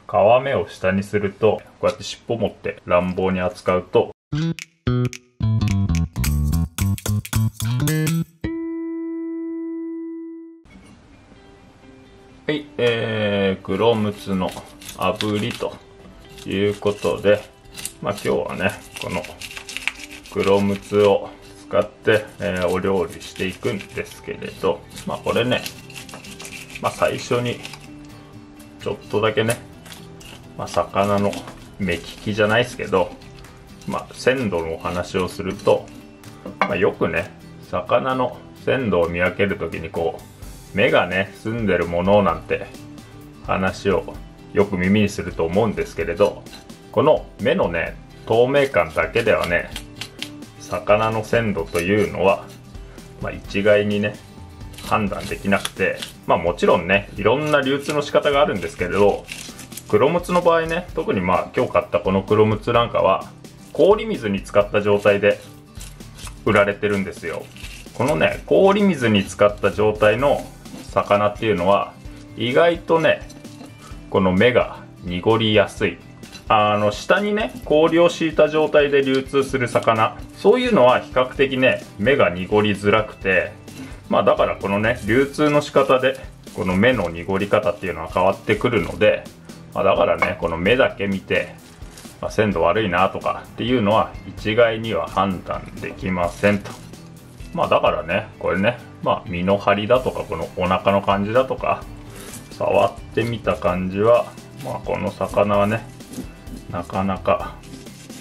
皮目を下にすると、こうやって尻尾持って乱暴に扱うと、はい、黒ムツの炙りということで、今日はね、この黒ムツを使って、お料理していくんですけれど、これね、最初にちょっとだけね、魚の目利きじゃないですけど、鮮度のお話をすると、よくね、魚の鮮度を見分けるときに目がね澄んでるものなんて話をよく耳にすると思うんですけれど、この目のね透明感だけではね、魚の鮮度というのは、一概にね判断できなくて、もちろんねいろんな流通の仕方があるんですけれど、黒ムツの場合ね、特に今日買ったこの黒ムツなんかは氷水に使った状態で売られてるんですよ。このね氷水に使った状態の魚っていうのは意外とね、この目が濁りやすい。下にね氷を敷いた状態で流通する魚、そういうのは比較的ね目が濁りづらくて、だからこのね流通の仕方でこの目の濁り方っていうのは変わってくるので、だからねこの目だけ見て、鮮度悪いなとかっていうのは一概には判断できませんと。だからねこれね、身の張りだとかこのお腹の感じだとか触ってみた感じは、この魚はねなかなか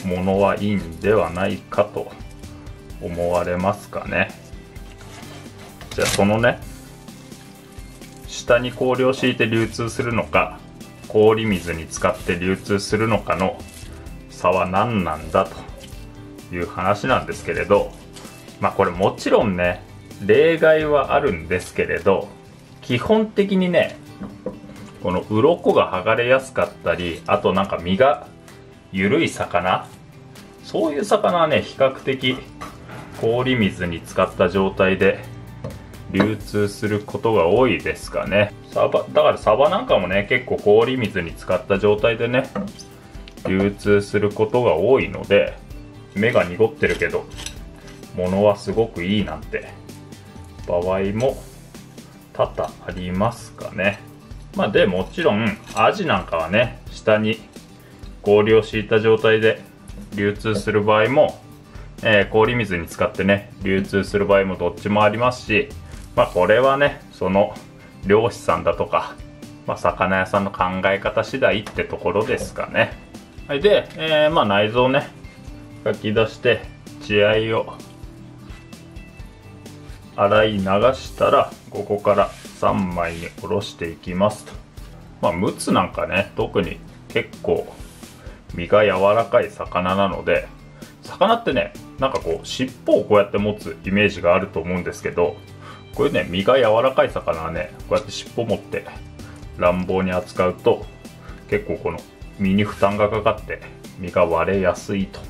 物はいいんではないかと思われますかね。じゃあそのね、下に氷を敷いて流通するのか氷水に使って流通するのかの差は何なんだという話なんですけれど、これもちろんね例外はあるんですけれど、基本的にねこの鱗が剥がれやすかったり、あとなんか身が緩い魚、そういう魚はね比較的氷水に使った状態で流通することが多いですかね。だからサバなんかもね結構氷水に使った状態でね流通することが多いので、目が濁ってるけど物はすごくいいなんて場合も多々ありますかね。でもちろんアジなんかはね下に氷を敷いた状態で流通する場合も、氷水に使ってね流通する場合もどっちもありますし、これはねその漁師さんだとか、魚屋さんの考え方次第ってところですかね。はい、で、内臓をねかき出して血合いを洗い流したら、ここから3枚におろしていきますと。ムツなんかね特に結構身が柔らかい魚なので、魚ってねなんか尻尾をこうやって持つイメージがあると思うんですけど、これね身が柔らかい魚はねこうやって尻尾持って乱暴に扱うと結構この身に負担がかかって身が割れやすいと。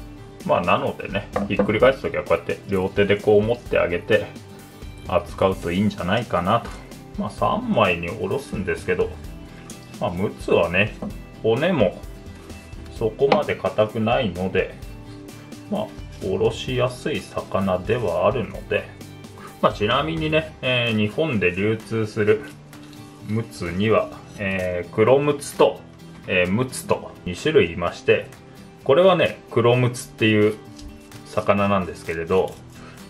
なのでねひっくり返す時はこうやって両手でこう持ってあげて扱うといいんじゃないかなと。3枚におろすんですけど、ムツはね骨もそこまで硬くないので、おろしやすい魚ではあるので、ちなみにね、日本で流通するムツには、黒ムツと、ムツと2種類いまして、これはね黒ムツっていう魚なんですけれど、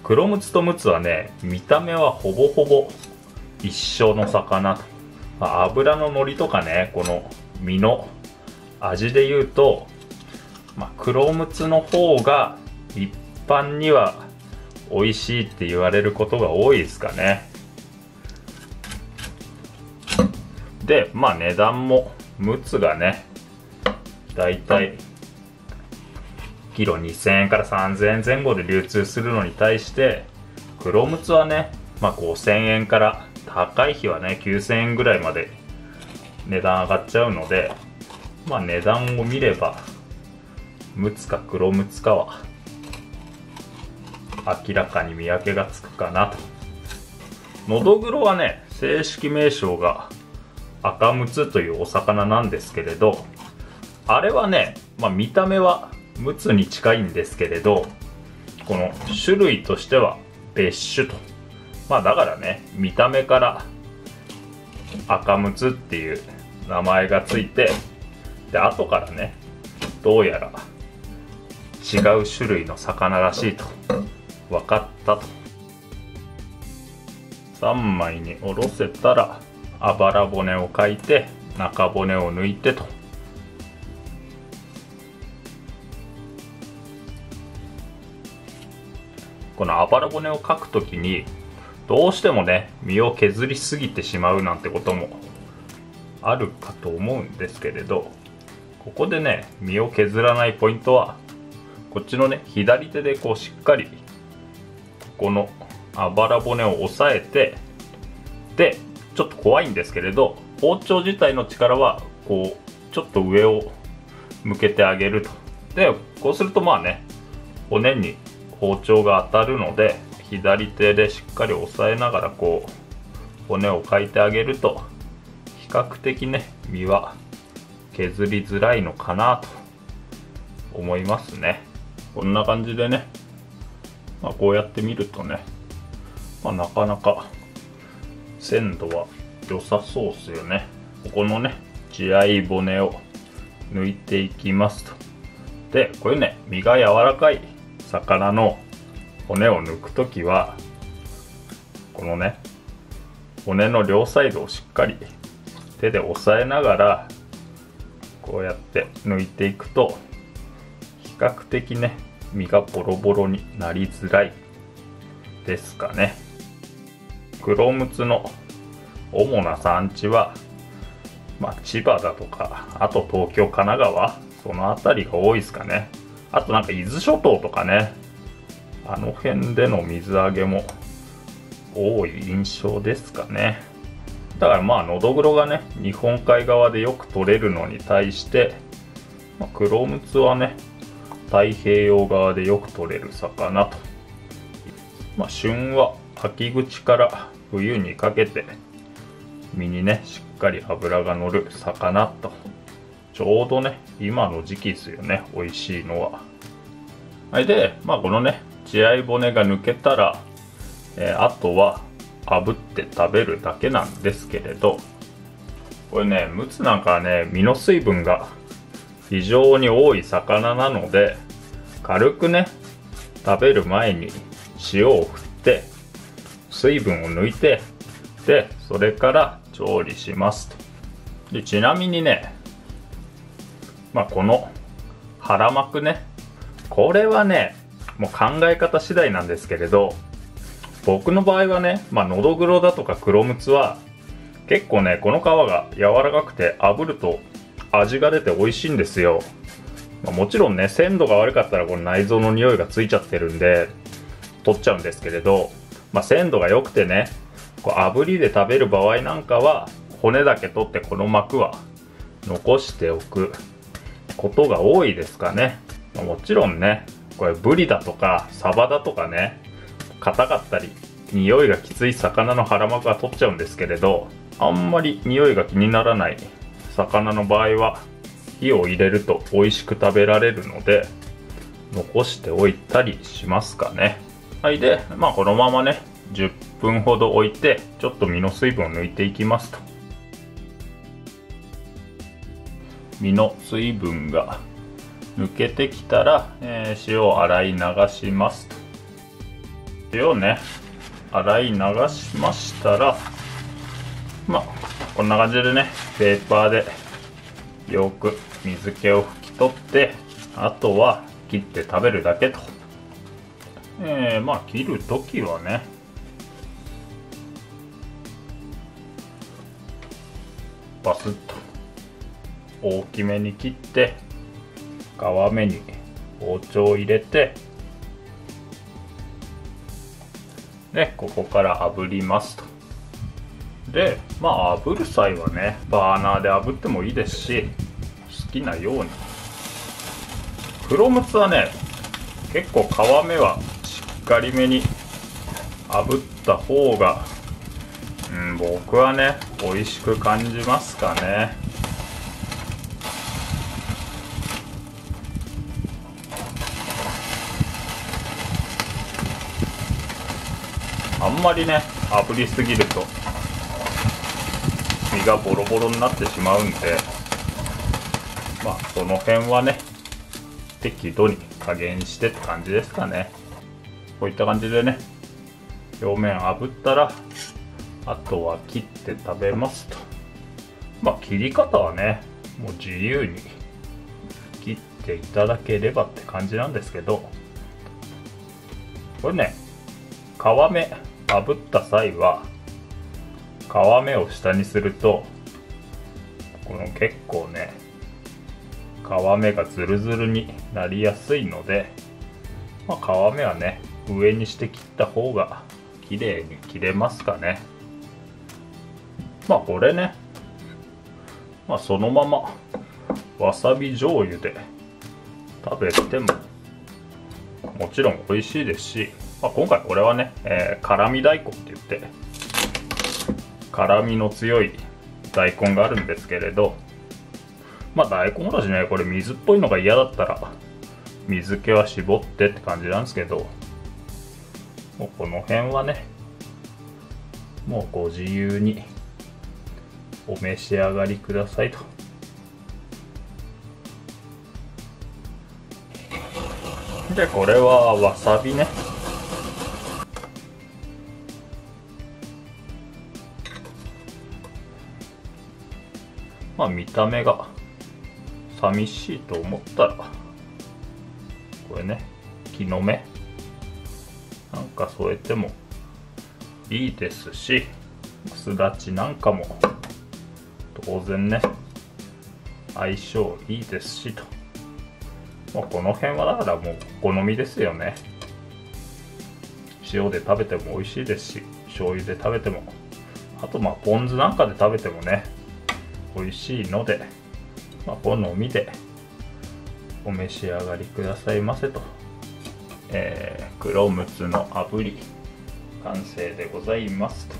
黒ムツとムツはね見た目はほぼほぼ一緒の魚と。脂の乗りとかねこの身の味で言うと、黒ムツの方が一般には美味しいって言われることが多いですかね。で値段もムツがねだいたいキロ2000円から3000円前後で流通するのに対して、黒ムツはね、5000円から高い日はね9000円ぐらいまで値段上がっちゃうので、値段を見ればムツか黒ムツかは明らかに見分けがつくかなと。ノドグロはね正式名称が赤ムツというお魚なんですけれど、あれはね、見た目はムツに近いんですけれど、この種類としては別種と。だからね、見た目から赤ムツっていう名前がついて、で後からね、どうやら違う種類の魚らしいと分かったと。3枚におろせたら、あばら骨をかいて中骨を抜いてと。このあばら骨をかくときにどうしてもね、身を削りすぎてしまうなんてこともあるかと思うんですけれど、ここでね、身を削らないポイントは、こっちのね、左手でこうしっかりこのあばら骨を押さえて、でちょっと怖いんですけれど、包丁自体の力はこうちょっと上を向けてあげると。でこうすると骨に包丁が当たるので、左手でしっかり押さえながらこう骨をかいてあげると、比較的ね、身は削りづらいのかなと思いますね。こんな感じでね、こうやって見るとね、なかなか鮮度は良さそうですよね。ここのね、血合い骨を抜いていきますと。でこれね、身が柔らかい魚の骨を抜くときは、このね、骨の両サイドをしっかり手で押さえながらこうやって抜いていくと、比較的ね、身がボロボロになりづらいですかね。黒ムツの主な産地は、千葉だとか、あと東京、神奈川、その辺りが多いですかね。あと伊豆諸島とかね、あの辺での水揚げも多い印象ですかね。だからノドグロがね、日本海側でよく取れるのに対して、黒ムツはね、太平洋側でよく取れる魚と。旬は秋口から冬にかけて身にね、しっかり脂が乗る魚と。ちょうどね、今の時期ですよね、美味しいのは。でこのね、血合い骨が抜けたら、あとは炙って食べるだけなんですけれど、これね、ムツなんかはね、身の水分が非常に多い魚なので、軽くね、食べる前に塩を振って水分を抜いて、でそれから調理しますと。でちなみにね、この腹膜ね、これはね、もう考え方次第なんですけれど、僕の場合はね、ノドグロだとか黒ムツは結構ね、この皮が柔らかくて炙ると味が出て美味しいんですよ。もちろんね、鮮度が悪かったらこの内臓の匂いがついちゃってるんで取っちゃうんですけれど、鮮度が良くてね、炙りで食べる場合なんかは骨だけ取ってこの膜は残しておくことが多いですかね。もちろんね、これブリだとかサバだとかね、硬かったり匂いがきつい魚の腹膜は取っちゃうんですけれど、あんまり匂いが気にならない魚の場合は火を入れると美味しく食べられるので残しておいたりしますかね。でこのままね、10分ほど置いてちょっと身の水分を抜いていきますと。身の水分が抜けてきたら、塩を洗い流しますと。塩をね、洗い流しましたら、こんな感じでね、ペーパーでよく水気を拭き取って、あとは切って食べるだけと。切るときはね、バスッと大きめに切って、皮目に包丁を入れて、でここから炙りますと。で炙る際はね、バーナーで炙ってもいいですし、好きなように。黒ムツはね、結構皮目はしっかりめに炙った方が、僕はね美味しく感じますかね。あんまりね炙りすぎると身がボロボロになってしまうんで、まあその辺はね適度に加減してって感じですかね。こういった感じでね表面炙ったらあとは切って食べますと。まあ切り方はねもう自由に切っていただければって感じなんですけど、これね皮目炙った際は皮目を下にするとこの結構ね皮目がズルズルになりやすいので、まあ、皮目はね上にして切った方が綺麗に切れますかね。まあこれね、まあ、そのままわさび醤油で食べてももちろん美味しいですし、まあ、今回これはね、辛味大根って言って辛味の強い大根があるんですけれど、まあ大根おろしねこれ水っぽいのが嫌だったら水気は絞ってって感じなんですけど、もうこの辺はねもうご自由にお召し上がりくださいと。でこれはわさびね。まあ見た目が寂しいと思ったらこれね木の芽なんか添えてもいいですし、すだちなんかも当然ね相性いいですしと。まあ、この辺はだからもうお好みですよね。塩で食べても美味しいですし醤油で食べても、あとまあポン酢なんかで食べてもね美味しいので、まあ、好みでお召し上がりくださいませと。黒むつの炙り完成でございますと。